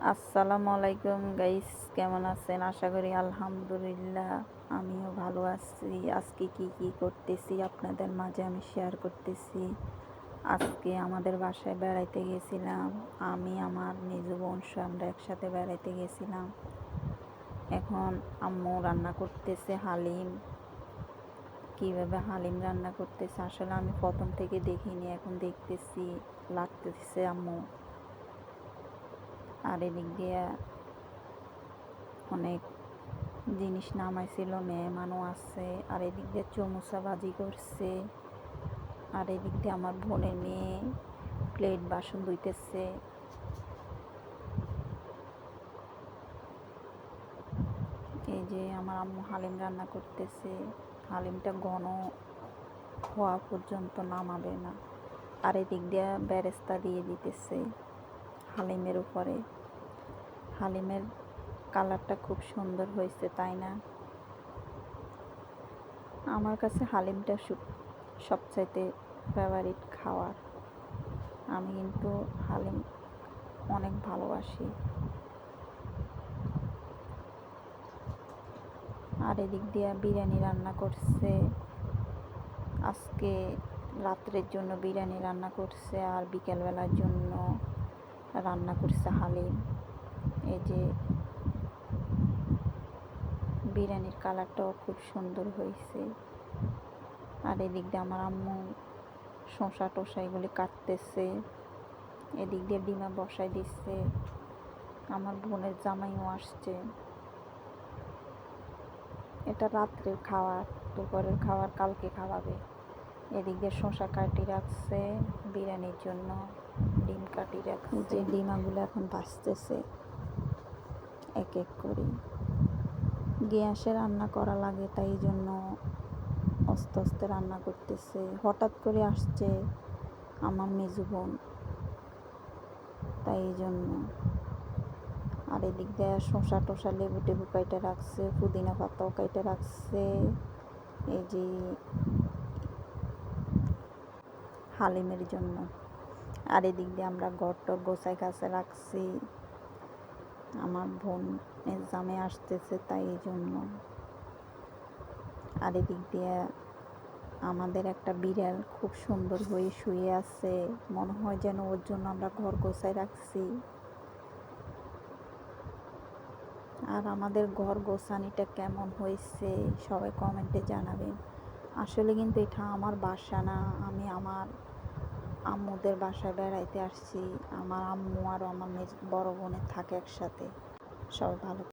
আসসালামু আলাইকুম গাইস, কেমন আছেন? আশা করি আলহামদুলিল্লাহ আমিও ভালো আছি। আজকে কি করতেছি আপনাদের মাঝে আমি শেয়ার করতেছি। আজকে আমাদের বাসায় বেড়াইতে গেছিলাম। আমি আমার মেজো বোন সহ আমরা একসাথে বেড়াইতে গেছিলাম। এখন আম্মু রান্না করতেছে হালিম। কিভাবে হালিম রান্না করতেছে আসলে আমি প্রথম থেকে দেখিনি, এখন দেখতেছি, লাগতেছে আম্মু। আর এদিক দিয়ে অনেক জিনিস নামাইছিল, মেহমানও আছে। আর এদিক দিয়ে চমুচা ভাজি করছে। আর এদিক দিয়ে আমার বোনের মেয়ে প্লেট বাসন ধুইতেছে। এই যে আমার আম্মু হালিম রান্না করতেছে। হালিমটা ঘন হওয়া পর্যন্ত নামাবে না। আর এদিক দিয়ে বেরেস্তা দিয়ে দিতেছে হালিমের উপরে। হালিমের কালারটা খুব সুন্দর হয়েছে, তাই না? আমার কাছে হালিমটা সবচাইতে ফেভারিট খাওয়ার। আমি কিন্তু হালিম অনেক ভালোবাসি। আর এদিক দিয়ে বিরিয়ানি রান্না করছে। আজকে রাত্রের জন্য বিরিয়ানি রান্না করছে, আর বিকেলবেলার জন্য রান্না করছে হালিম। এই যে বিরিয়ানির কালারটাও খুব সুন্দর হয়েছে। আর এদিক দিয়ে আমার আম্মু শসা টসা এগুলি কাটতেছে। এদিক দিয়ে ডিমা বসাই দিচ্ছে। আমার বোনের জামাইও আসছে। এটা রাত্রের খাবার, দুপুরের খাবার কালকে খাওয়াবে। এদিক দিয়ে শসা কাটি রাখছে বিরিয়ানির জন্য, ডিম কাটি রাখছে। যে ডিমাগুলো এখন ভাজতেছে এক এক করে। গ্যাসে রান্না করা লাগে, তাই জন্য আস্তে আস্তে রান্না করতেছে। হঠাৎ করে আসছে আমার মেজো বোন, তাই জন্য। আর এদিক দিয়ে শসা টসা লেবু টেবু কাইটা রাখছে, পুদিনা পাতাও কাইটা রাখছে। এই যে হালিমের জন্য। আর এদিক দিয়ে আমরা ঘর টর গোছাই কাছে রাখছি। আমার বোনের জামে আসতেছে, তাই জন্য। আর এদিক দিয়ে আমাদের একটা বিড়াল খুব সুন্দর হয়ে শুয়ে আছে, মনে হয় যেন ওর জন্য আমরা ঘর গোছাই রাখছি। আর আমাদের ঘর গোছানিটা কেমন হয়েছে সবাই কমেন্টে জানাবেন। আসলে কিন্তু এটা আমার বাসা না, আমি আমার আম্মুদের বাসায় বেড়াইতে আসছি। আমার আম্মু আর আমার বড় বোনের থাকে একসাথে। সবাই ভালো